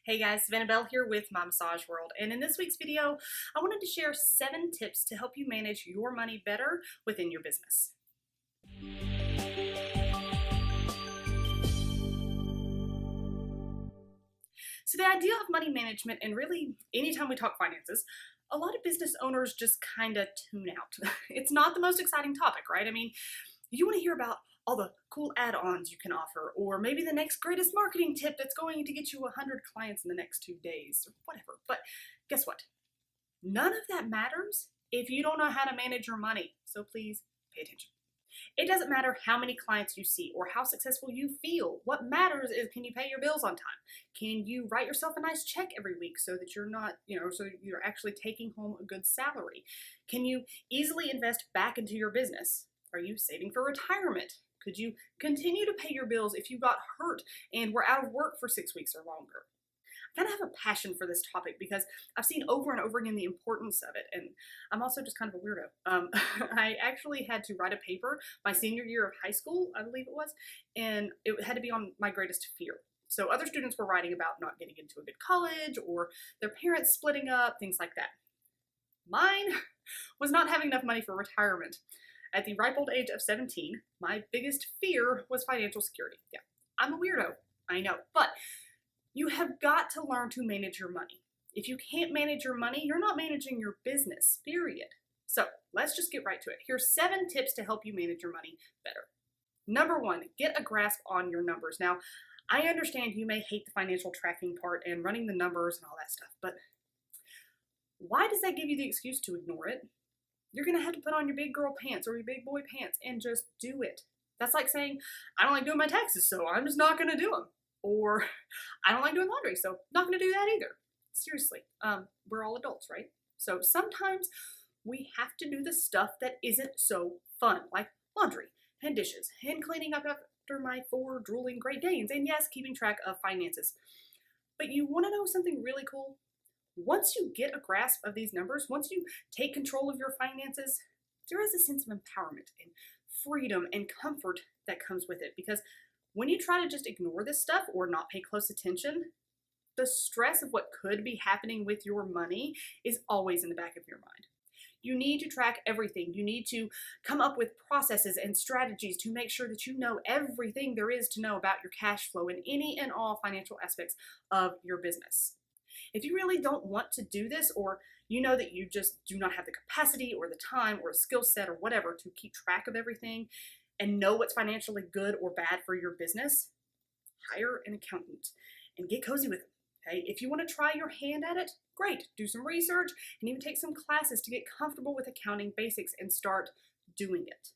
Hey guys, Savannah Bell here with My Massage World, and in this week's video, I wanted to share 7 tips to help you manage your money better within your business. So the idea of money management, and really anytime we talk finances, a lot of business owners just kind of tune out. It's not the most exciting topic, right? I mean, you want to hear about all the cool add-ons you can offer, or maybe the next greatest marketing tip that's going to get you 100 clients in the next 2 days, or whatever. But guess what? None of that matters if you don't know how to manage your money. So please pay attention. It doesn't matter how many clients you see or how successful you feel. What matters is, can you pay your bills on time? Can you write yourself a nice check every week so that you're not, so you're actually taking home a good salary? Can you easily invest back into your business? Are you saving for retirement? Could you continue to pay your bills if you got hurt and were out of work for 6 weeks or longer? I kind of have a passion for this topic because I've seen over and over again the importance of it, and I'm also just kind of a weirdo. I actually had to write a paper my senior year of high school, I believe it was, and it had to be on my greatest fear. So other students were writing about not getting into a good college or their parents splitting up, things like that. Mine was not having enough money for retirement. At the ripe old age of 17, my biggest fear was financial security. Yeah, I'm a weirdo, I know, but you have got to learn to manage your money. If you can't manage your money, you're not managing your business, period. So let's just get right to it. Here's 7 tips to help you manage your money better. Number 1, get a grasp on your numbers. Now, I understand you may hate the financial tracking part and running the numbers and all that stuff, but why does that give you the excuse to ignore it? You're going to have to put on your big girl pants or your big boy pants and just do it. That's like saying, I don't like doing my taxes, so I'm just not going to do them. Or I don't like doing laundry, so not going to do that either. Seriously, we're all adults, right? So sometimes we have to do the stuff that isn't so fun, like laundry and dishes and cleaning up after my 4 drooling Great Danes, and yes, keeping track of finances. But you want to know something really cool? Once you get a grasp of these numbers, once you take control of your finances, there is a sense of empowerment and freedom and comfort that comes with it, because when you try to just ignore this stuff or not pay close attention, the stress of what could be happening with your money is always in the back of your mind. You need to track everything. You need to come up with processes and strategies to make sure that you know everything there is to know about your cash flow and any and all financial aspects of your business. If you really don't want to do this, or you know that you just do not have the capacity or the time or a skill set or whatever to keep track of everything and know what's financially good or bad for your business, hire an accountant and get cozy with them. Okay? If you want to try your hand at it, great. Do some research and even take some classes to get comfortable with accounting basics and start doing it.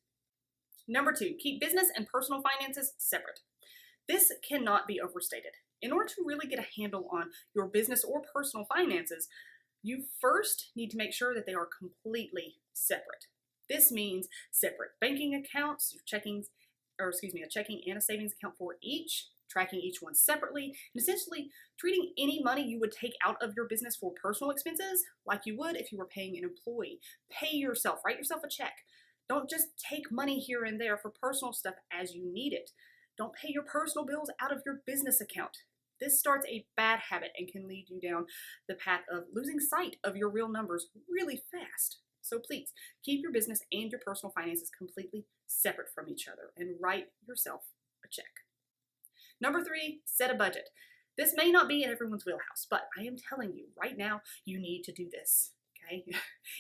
Number 2, keep business and personal finances separate. This cannot be overstated. In order to really get a handle on your business or personal finances, you first need to make sure that they are completely separate. This means separate banking accounts, a checking and a savings account for each, tracking each one separately, and essentially treating any money you would take out of your business for personal expenses like you would if you were paying an employee. Pay yourself, write yourself a check. Don't just take money here and there for personal stuff as you need it. Don't pay your personal bills out of your business account. This starts a bad habit and can lead you down the path of losing sight of your real numbers really fast. So please, keep your business and your personal finances completely separate from each other and write yourself a check. Number 3, set a budget. This may not be in everyone's wheelhouse, but I am telling you right now, you need to do this. Okay?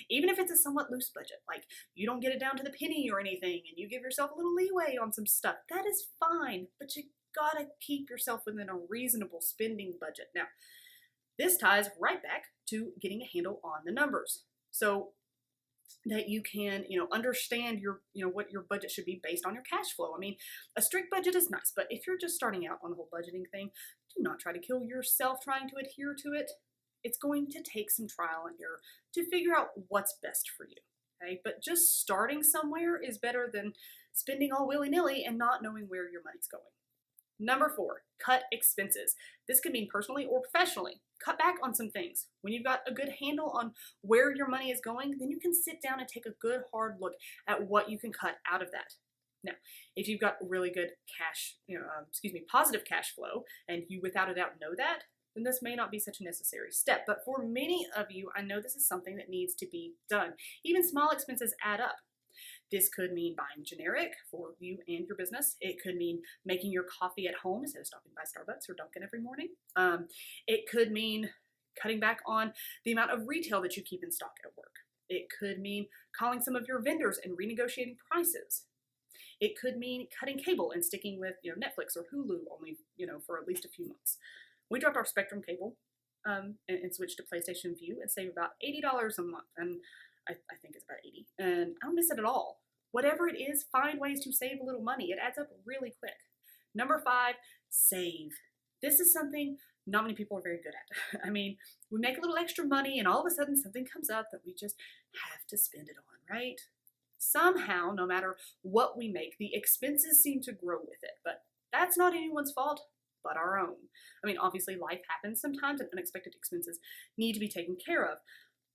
Even if it's a somewhat loose budget, like you don't get it down to the penny or anything and you give yourself a little leeway on some stuff, that is fine, but you gotta keep yourself within a reasonable spending budget. Now, this ties right back to getting a handle on the numbers, so that you can, understand what your budget should be based on your cash flow. I mean, a strict budget is nice, but if you're just starting out on the whole budgeting thing, do not try to kill yourself trying to adhere to it. It's going to take some trial and error to figure out what's best for you. Okay, but just starting somewhere is better than spending all willy-nilly and not knowing where your money's going. Number 4, cut expenses. This could mean personally or professionally. Cut back on some things. When you've got a good handle on where your money is going, then you can sit down and take a good hard look at what you can cut out of that. Now, if you've got really good positive cash flow, and you without a doubt know that, then this may not be such a necessary step. But for many of you, I know this is something that needs to be done. Even small expenses add up. This could mean buying generic for you and your business. It could mean making your coffee at home instead of stopping by Starbucks or Dunkin' every morning. It could mean cutting back on the amount of retail that you keep in stock at work. It could mean calling some of your vendors and renegotiating prices. It could mean cutting cable and sticking with Netflix or Hulu only for at least a few months. We dropped our Spectrum cable and switched to PlayStation Vue and saved about $80 a month, and I think it's about 80, and I don't miss it at all. Whatever it is, find ways to save a little money. It adds up really quick. Number 5, save. This is something not many people are very good at. I mean, we make a little extra money and all of a sudden something comes up that we just have to spend it on, right? Somehow, no matter what we make, the expenses seem to grow with it, but that's not anyone's fault but our own. I mean, obviously life happens sometimes and unexpected expenses need to be taken care of,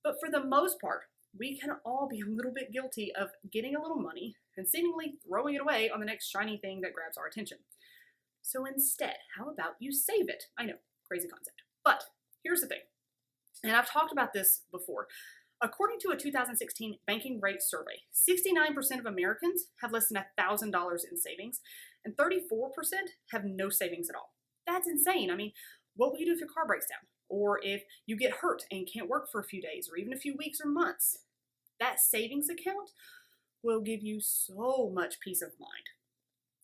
but for the most part, we can all be a little bit guilty of getting a little money and seemingly throwing it away on the next shiny thing that grabs our attention. So instead, how about you save it? I know, crazy concept. But here's the thing, and I've talked about this before. According to a 2016 banking rate survey, 69% of Americans have less than $1,000 in savings, and 34% have no savings at all. That's insane. I mean, what will you do if your car breaks down? Or if you get hurt and can't work for a few days or even a few weeks or months? That savings account will give you so much peace of mind.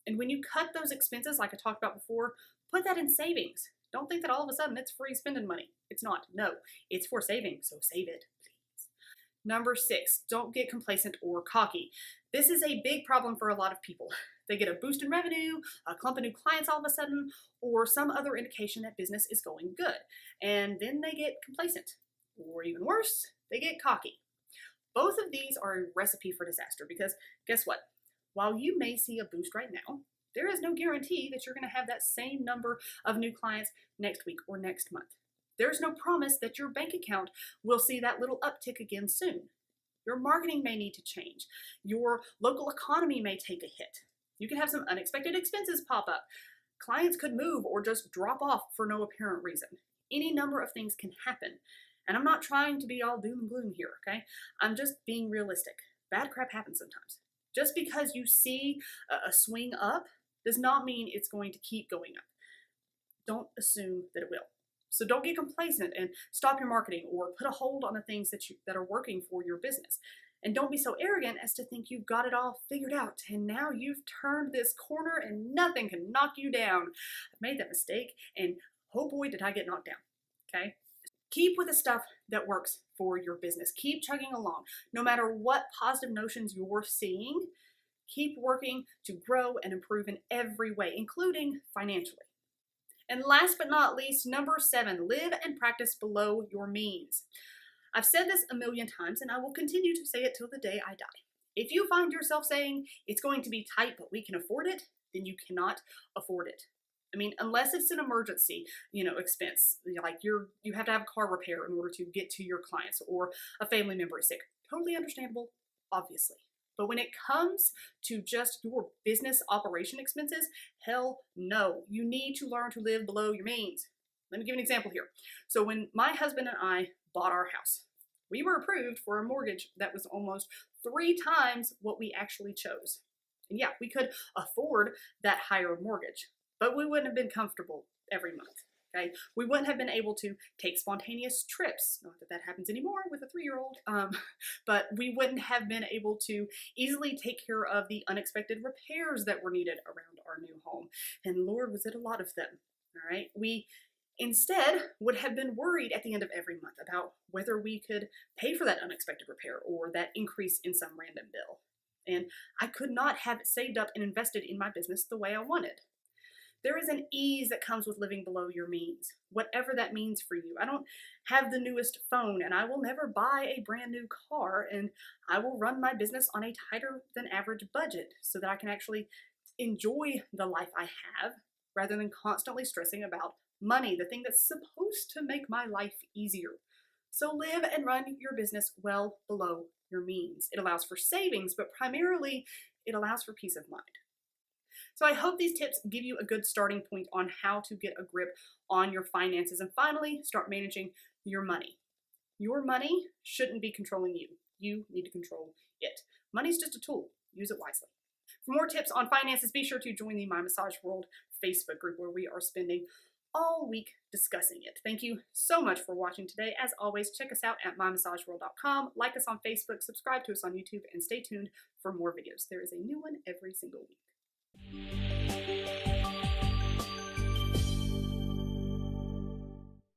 And when you cut those expenses, like I talked about before, put that in savings. Don't think that all of a sudden it's free spending money. It's not. No, it's for saving, so save it, please. Number 6, don't get complacent or cocky. This is a big problem for a lot of people. They get a boost in revenue, a clump of new clients all of a sudden, or some other indication that business is going good. And then they get complacent, or even worse, they get cocky. Both of these are a recipe for disaster because guess what? While you may see a boost right now, there is no guarantee that you're going to have that same number of new clients next week or next month. There's no promise that your bank account will see that little uptick again soon. Your marketing may need to change. Your local economy may take a hit. You could have some unexpected expenses pop up. Clients could move or just drop off for no apparent reason. Any number of things can happen. And I'm not trying to be all doom and gloom here, okay? I'm just being realistic. Bad crap happens sometimes. Just because you see a swing up does not mean it's going to keep going up. Don't assume that it will. So don't get complacent and stop your marketing or put a hold on the things that are working for your business. And don't be so arrogant as to think you've got it all figured out and now you've turned this corner and nothing can knock you down. I've made that mistake and oh boy did I get knocked down, okay? Keep with the stuff that works for your business. Keep chugging along. No matter what positive notions you're seeing, keep working to grow and improve in every way, including financially. And last but not least, number 7, live and practice below your means. I've said this a million times and I will continue to say it till the day I die. If you find yourself saying it's going to be tight but we can afford it, then you cannot afford it. I mean, unless it's an emergency, expense, like you have to have a car repair in order to get to your clients or a family member is sick. Totally understandable, obviously. But when it comes to just your business operation expenses, hell no. You need to learn to live below your means. Let me give an example here. So when my husband and I bought our house, we were approved for a mortgage that was almost 3 times what we actually chose. And yeah, we could afford that higher mortgage, but we wouldn't have been comfortable every month. Okay? We wouldn't have been able to take spontaneous trips. Not that that happens anymore with a 3-year-old, but we wouldn't have been able to easily take care of the unexpected repairs that were needed around our new home. And Lord, was it a lot of them. All right? We instead would have been worried at the end of every month about whether we could pay for that unexpected repair or that increase in some random bill. And I could not have saved up and invested in my business the way I wanted. There is an ease that comes with living below your means, whatever that means for you. I don't have the newest phone and I will never buy a brand new car, and I will run my business on a tighter than average budget so that I can actually enjoy the life I have rather than constantly stressing about money, the thing that's supposed to make my life easier. So live and run your business well below your means. It allows for savings, but primarily it allows for peace of mind. So I hope these tips give you a good starting point on how to get a grip on your finances and finally start managing your money. Your money shouldn't be controlling you. You need to control it. Money's just a tool. Use it wisely. For more tips on finances, be sure to join the My Massage World Facebook group where we are spending all week discussing it. Thank you so much for watching today. As always, check us out at mymassageworld.com, like us on Facebook, subscribe to us on YouTube, and stay tuned for more videos. There is a new one every single week.